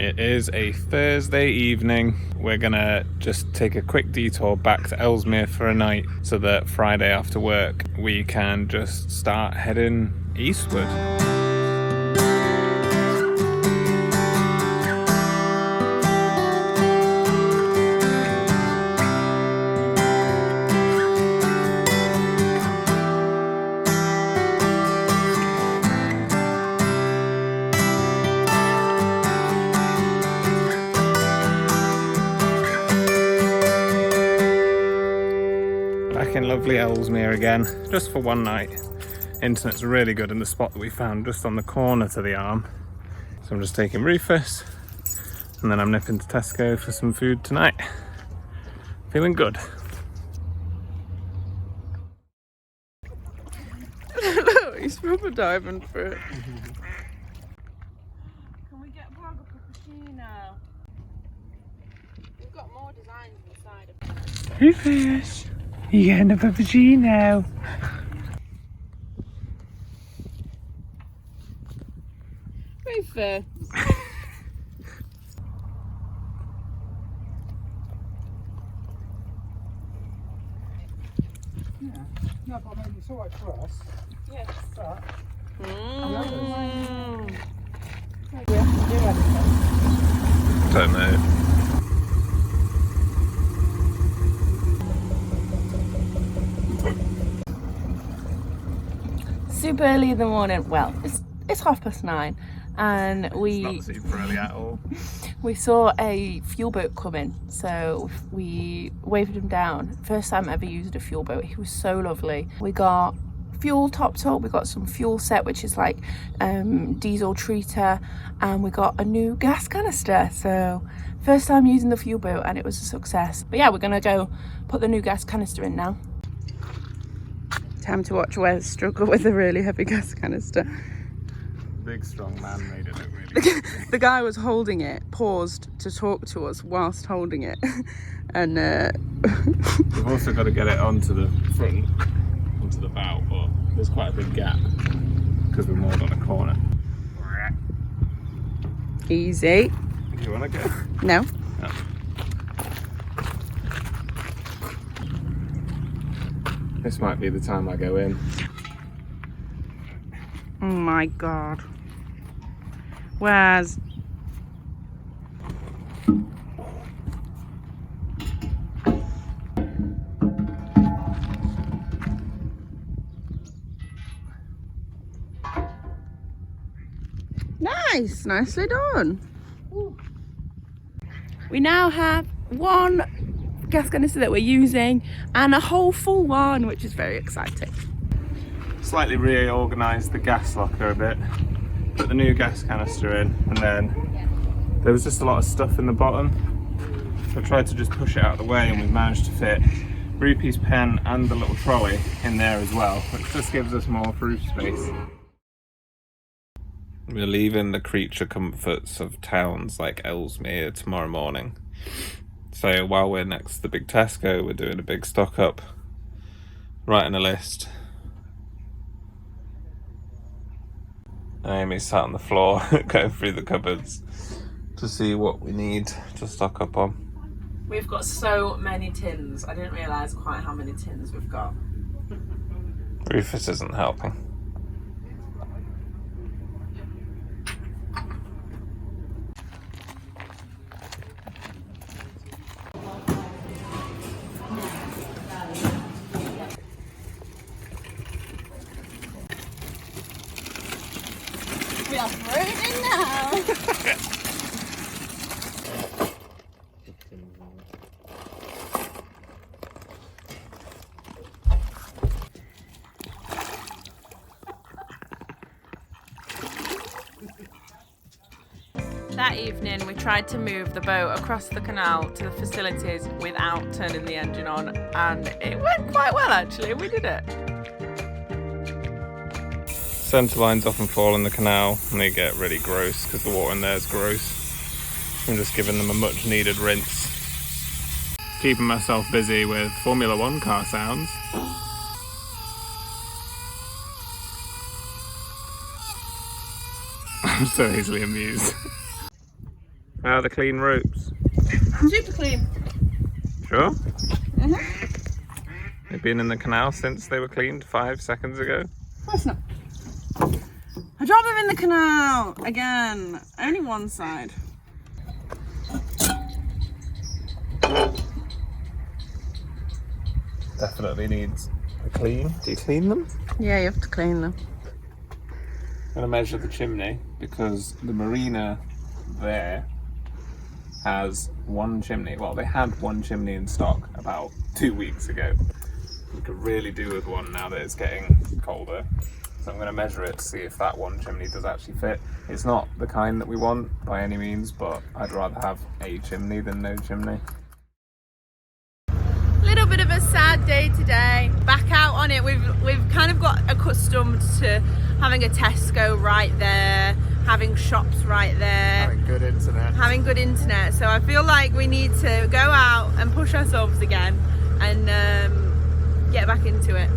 It is a Thursday evening. We're gonna just take a quick detour back to Ellesmere for a night so that Friday after work we can just start heading eastward. Back in lovely Ellesmere again, just for one night. Internet's really good in the spot that we found just on the corner to the arm. So I'm just taking Rufus and then I'm nipping to Tesco for some food tonight. Feeling good. Look, he's rubber diving for it. Can we get a bag of cappuccino? We've got more designs inside of it. Rufus, you getting a cappuccino? Rufus. No, but I mean, it's alright for us. Yes. But Mm. we have to do anything. Don't know. Super early in the morning. Well, it's 9:30, and It's not super early at all. we saw a fuel boat coming, so we waved him down. First time ever used a fuel boat. He was so lovely. We got fuel topped up, we got some fuel set, which is like diesel treater, and we got a new gas canister. So first time using the fuel boat and it was a success. But yeah, we're gonna go put the new gas canister in now. Time to watch Wes struggle with a really heavy gas canister. Big strong man made it look really easy. The guy was holding it, paused to talk to us whilst holding it, and We've also got to get it onto the front, onto the bow, but there's quite a big gap because we're moored on a corner. easy. Do you want to go? No. No. This might be the time I go in. Oh my god. Where's nice, nicely done. Ooh. We now have one gas canister that we're using and a whole full one, which is very exciting. Slightly reorganised the gas locker a bit, put the new gas canister in, and then there was just a lot of stuff in the bottom. So I tried to just push it out of the way, and we've managed to fit Rupee's pen and the little trolley in there as well, which just gives us more roof space. We're leaving the creature comforts of towns like Ellesmere tomorrow morning. So while we're next to the big Tesco, we're doing a big stock up, writing a list. Amy's sat on the floor going through the cupboards to see what we need to stock up on. We've got so many tins. I didn't realise quite how many tins we've got. Rufus isn't helping. We are frozen now. That evening we tried to move the boat across the canal to the facilities without turning the engine on, and it went quite well actually. We did it. Centre lines often fall in the canal and they get really gross because the water in there is gross. I'm just giving them a much needed rinse. Keeping myself busy with Formula 1 car sounds. I'm so easily amused. How are the clean ropes? Super clean. Sure? Mm-hmm. They've been in the canal since they were cleaned 5 seconds ago. Of course not. I dropped them in the canal again. Only one side. Definitely needs a clean. Do you clean them? Yeah, you have to clean them. I'm going to measure the chimney because the marina there has one chimney. Well, they had one chimney in stock about 2 weeks ago. We could really do with one now that it's getting colder. So I'm going to measure it to see if that one chimney does actually fit. It's not the kind that we want by any means, but I'd rather have a chimney than no chimney. Little bit of a sad day today. Back out on it. We've kind of got accustomed to having a Tesco right there, having shops right there, having good internet. So I feel like we need to go out and push ourselves again and get back into it.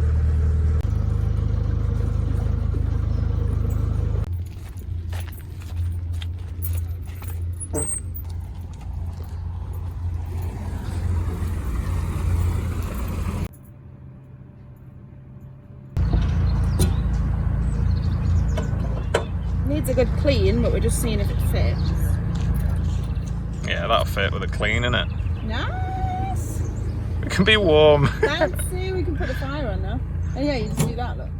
Needs a good clean, but we're just seeing if it fits. Yeah, that'll fit with a clean, innit? Nice! It can be warm. Fancy, we can put a fire on now. Oh yeah, you just do that, look.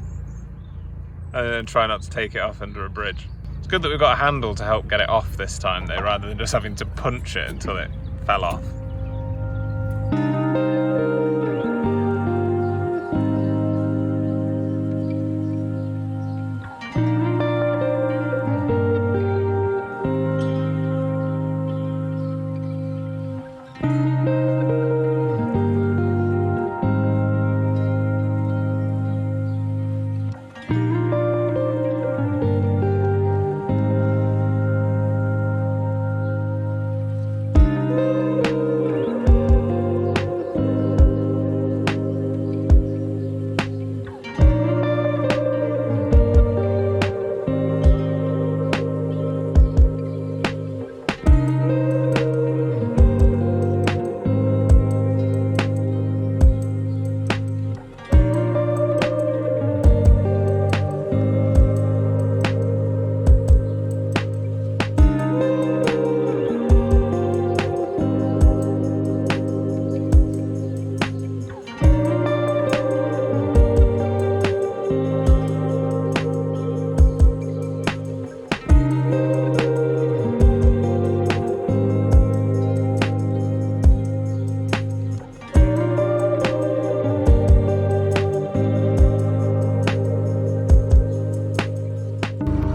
And then try not to take it off under a bridge. It's good that we've got a handle to help get it off this time though, rather than just having to punch it until it fell off.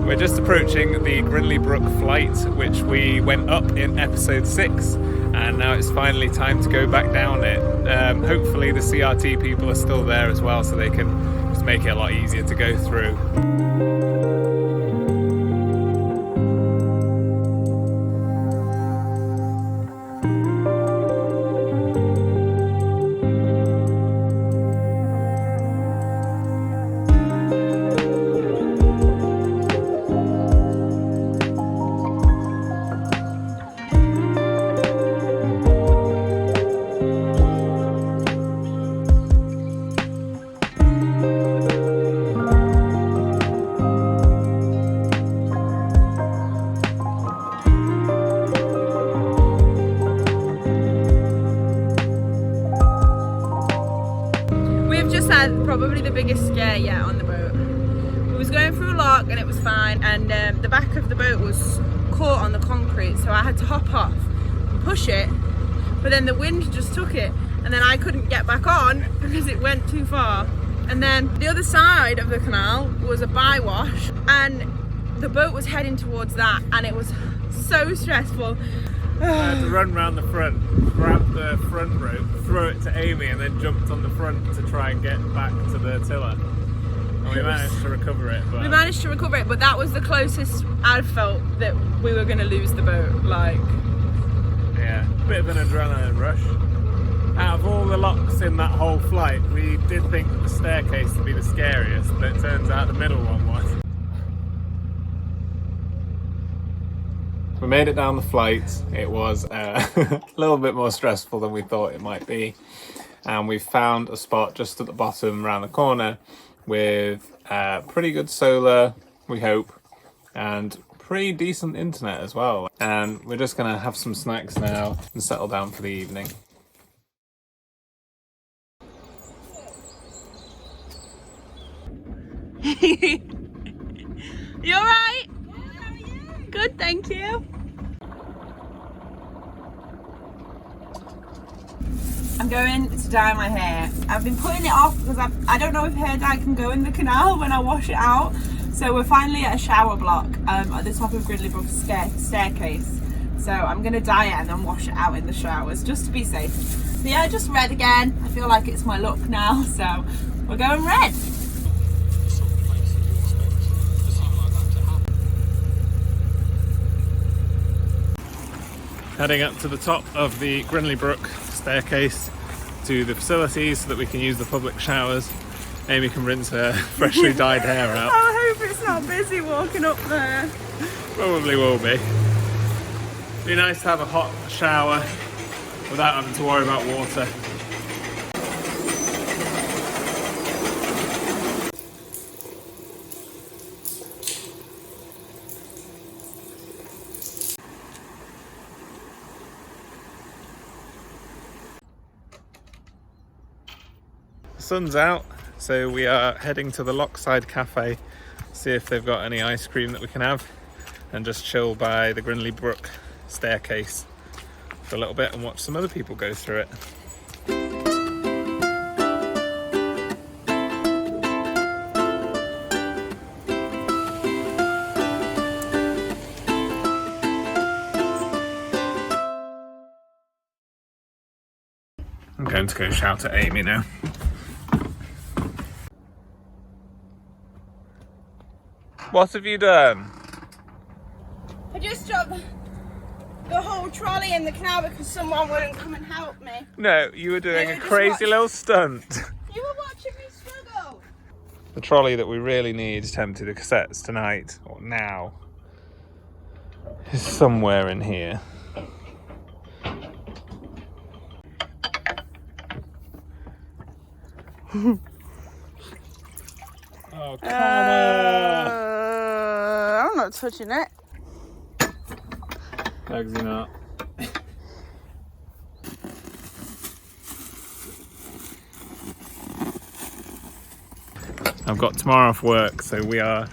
We're just approaching the Grinley Brook flight, which we went up in episode 6, and now it's finally time to go back down it. Hopefully the CRT people are still there as well, so they can just make it a lot easier to go through. Probably the biggest scare yet on the boat. We was going through a lock and it was fine, and the back of the boat was caught on the concrete, so I had to hop off and push it, but then the wind just took it and then I couldn't get back on because it went too far. And then the other side of the canal was a bywash and the boat was heading towards that, and it was so stressful. I had to run round the front, grab the front rope, throw it to Amy, and then jumped on the front to try and get back to the tiller. And we managed to recover it. But... We managed to recover it, but that was the closest I'd felt that we were going to lose the boat. Like, yeah, bit of an adrenaline rush. Out of all the locks in that whole flight, we did think that the staircase would be the scariest, but it turns out the middle one was. For made it down the flight. It was a little bit more stressful than we thought it might be. And we found a spot just at the bottom around the corner with pretty good solar, we hope, and pretty decent internet as well. And we're just gonna have some snacks now and settle down for the evening. You alright? Yeah, how are you? Good, thank you. I'm going to dye my hair. I've been putting it off because I don't know if hair dye can go in the canal when I wash it out. So we're finally at a shower block at the top of Gridley Brook staircase. So I'm going to dye it and then wash it out in the showers just to be safe. So yeah, just red again. I feel like it's my look now, so we're going red. Heading up to the top of the Gridley Brook staircase to the facilities so that we can use the public showers. Amy can rinse her freshly dyed hair out. I hope it's not busy walking up there. Probably will be. Be nice to have a hot shower without having to worry about water. The sun's out, so we are heading to the Lockside Cafe, see if they've got any ice cream that we can have, and just chill by the Gridley Brook staircase for a little bit and watch some other people go through it. I'm going to go shout at Amy now. What have you done? I just dropped the whole trolley in the canal because someone wouldn't come and help me. No, you were doing No, a just crazy watch. little stunt. You were watching me struggle. The trolley that we really need to empty the cassettes tonight, or now, is somewhere in here. Oh, Connor! I'm not touching it. Bugsy not. I've got tomorrow off work, so we are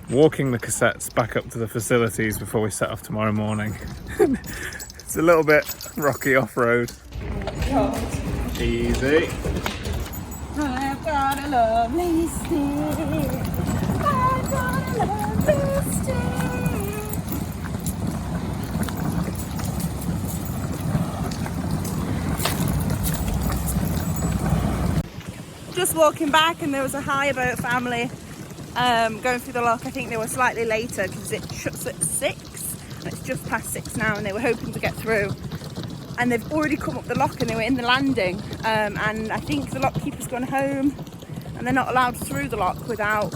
walking the cassettes back up to the facilities before we set off tomorrow morning. It's a little bit rocky off-road. Easy. I've got a lovely stick. I've got a lovely stick. Just walking back, and there was a hire boat family going through the lock. I think they were slightly later because it shuts at 6 and it's just past 6 now, and they were hoping to get through. And they've already come up the lock and they were in the landing, and I think the lock keeper's gone home and they're not allowed through the lock without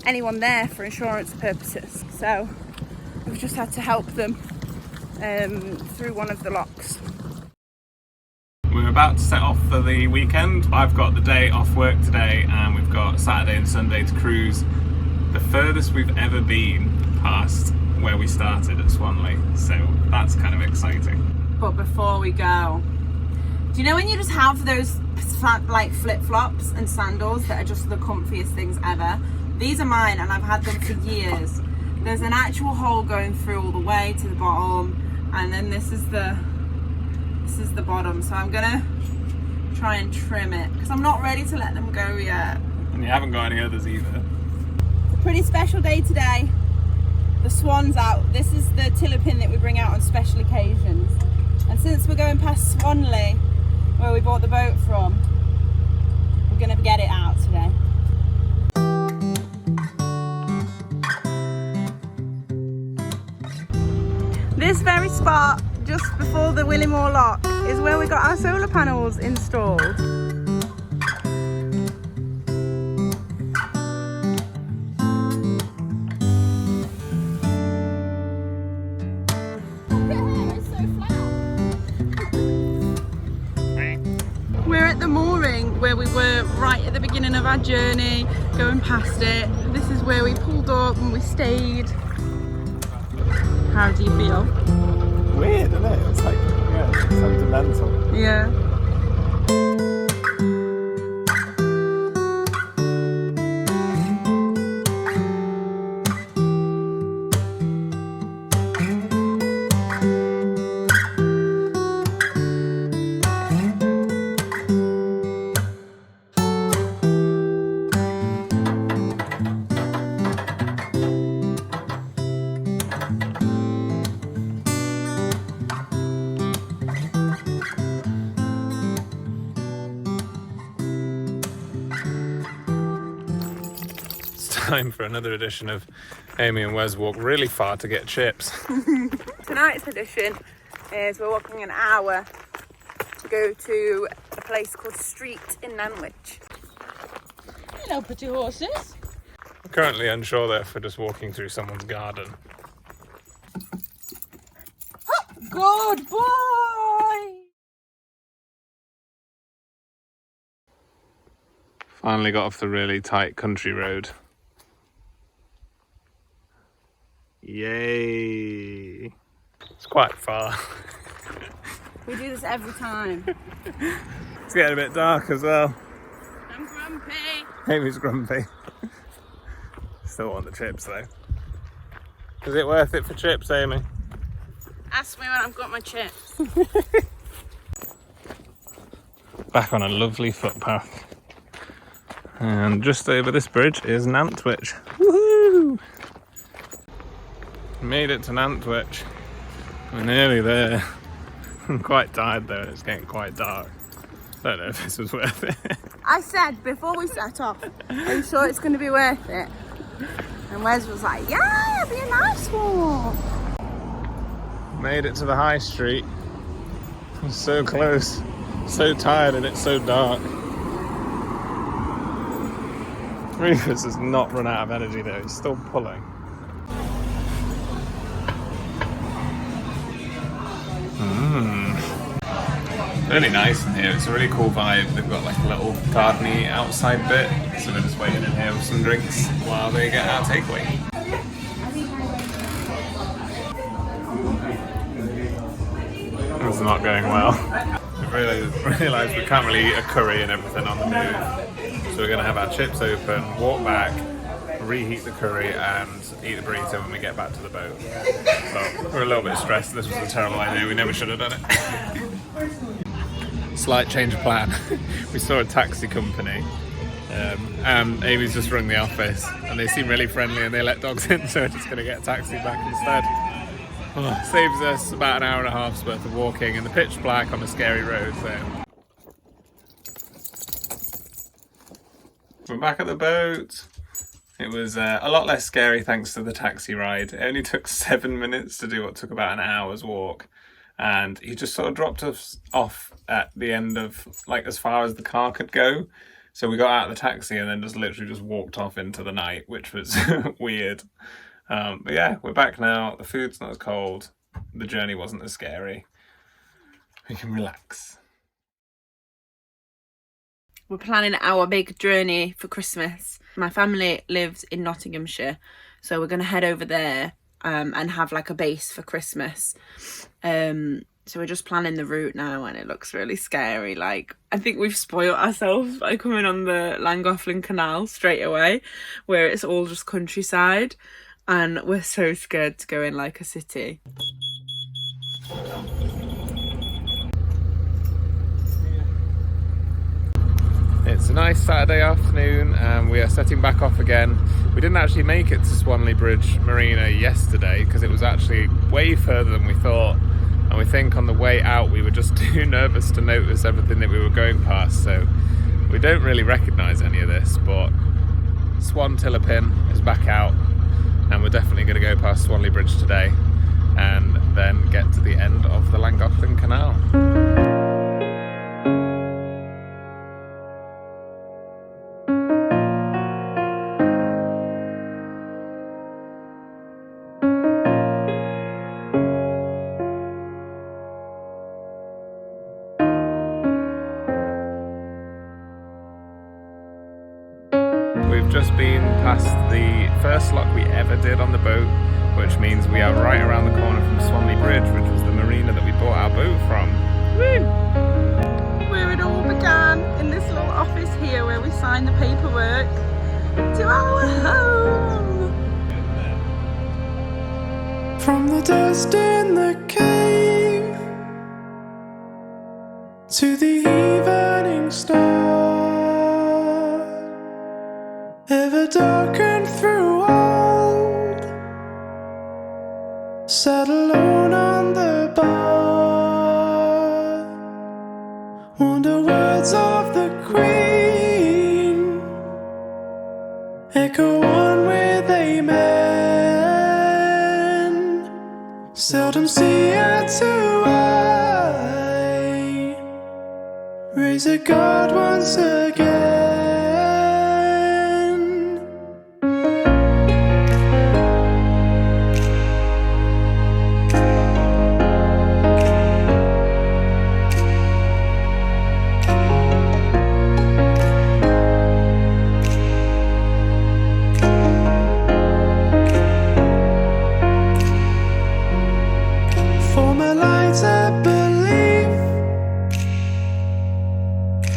anyone there for insurance purposes. So we've just had to help them through one of the locks. We're about to set off for the weekend. I've got the day off work today and we've got Saturday and Sunday to cruise. The furthest we've ever been past where we started at Swanley, so that's kind of exciting. But before we go, do you know when you just have those like flip-flops and sandals that are just the comfiest things ever? These are mine and I've had them for years. There's an actual hole going through all the way to the bottom, and then this is the bottom. So I'm gonna try and trim it because I'm not ready to let them go yet. And you haven't got any others either. It's a pretty special day today. The Swan's out. This is the tiller pin that we bring out on special occasions. And since we're going past Swanley, where we bought the boat from, we're going to get it out today. This very spot, just before the Willimore Lock, is where we got our solar panels installed. where we were right at the beginning of our journey, going past it. This is where we pulled up and we stayed. How do you feel? Weird, isn't it? It's like, yeah, sentimental. Yeah. Time for another edition of Amy and Wes walk really far to get chips. Tonight's edition is we're walking an hour to go to a place called Street in Nantwich. Hello, pretty horses. I'm currently unsure though if we're just walking through someone's garden. Good boy! Finally got off the really tight country road. Yay! It's quite far. We do this every time. It's getting a bit dark as well. I'm grumpy. Amy's grumpy. Still want the chips though. Is it worth it for chips, Amy? Ask me when I've got my chips. Back on a lovely footpath. And just over this bridge is Nantwich. Woohoo! Made it to Nantwich. We're nearly there. I'm quite tired though, it's getting quite dark. Don't know if this was worth it. I said before we set off, are you sure it's going to be worth it? And Wes was like, yeah, it'll be a nice walk. Made it to the high street. I'm so close. So tired and it's so dark. Rufus has not run out of energy though, he's still pulling. Really nice in here, it's a really cool vibe. They've got like a little gardeny outside bit, so we're just waiting in here with some drinks while they get our takeaway. It's not going well. We've realised we can't really eat a curry and everything on the move, so we're going to have our chips open, walk back, reheat the curry and eat the burrito when we get back to the boat. So we're a little bit stressed, this was a terrible idea, we never should have done it. Slight change of plan. We saw a taxi company and Amy's just rung the office and they seem really friendly and they let dogs in, so we're just going to get a taxi back instead. Oh, saves us about an hour and a half's worth of walking in the pitch black on a scary road. So we're back at the boat. It was a lot less scary thanks to the taxi ride. It only took 7 minutes to do what took about an hour's walk. And he just sort of dropped us off at the end of, like, as far as the car could go. So we got out of the taxi and then just literally just walked off into the night, which was weird. But yeah, we're back now. The food's not as cold. The journey wasn't as scary. We can relax. We're planning our big journey for Christmas. My family lives in Nottinghamshire, so we're going to head over there and have like a base for Christmas. So we're just planning the route now and it looks really scary. Like, I think we've spoiled ourselves by coming on the Llangollen canal straight away, where it's all just countryside, and we're so scared to go in like a city. It's a nice Saturday afternoon and we are setting back off again. We didn't actually make it to Swanley Bridge Marina yesterday because it was actually way further than we thought, and we think on the way out we were just too nervous to notice everything that we were going past, so we don't really recognise any of this, but Swan Tillapin is back out and we're definitely going to go past Swanley Bridge today and then get to the end of the Llangollen Canal. we've just been past the first lock we ever did on the boat, which means we are right around the corner from Swanley Bridge, which was the marina that we bought our boat from. Woo! Where it all began, in this little office here where we signed the paperwork to our home. From the dust in the cave to the evening star, ever darkened through old, sat alone on the bar, wonder words of the Queen echo on with amen. Seldom see eye to eye, raise a God once again.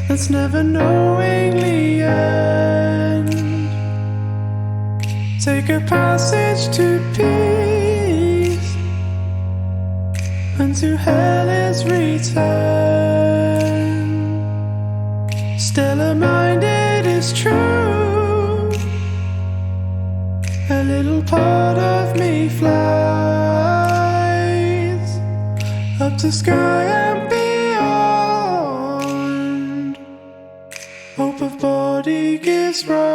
Let's never knowingly end. Take a passage to peace, and to hell is return. Stellar minded is true, a little part of me flies up to sky and beyond. Hope of body gives rise.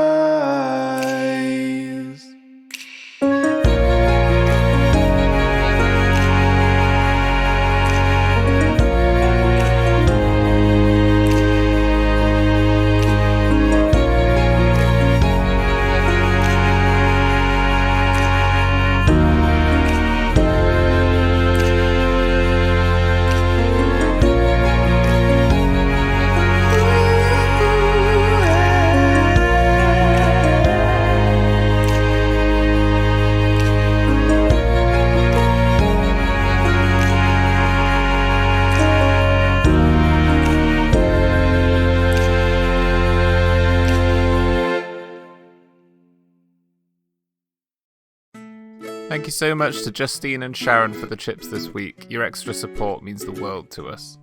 Thank you so much to Justine and Sharon for the chips this week. Your extra support means the world to us.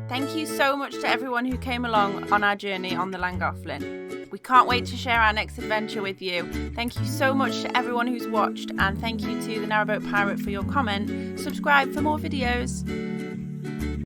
Thank you so much to everyone who came along on our journey on the Llangollen. We can't wait to share our next adventure with you. Thank you so much to everyone who's watched, and thank you to the Narrowboat Pirate for your comment. Subscribe for more videos.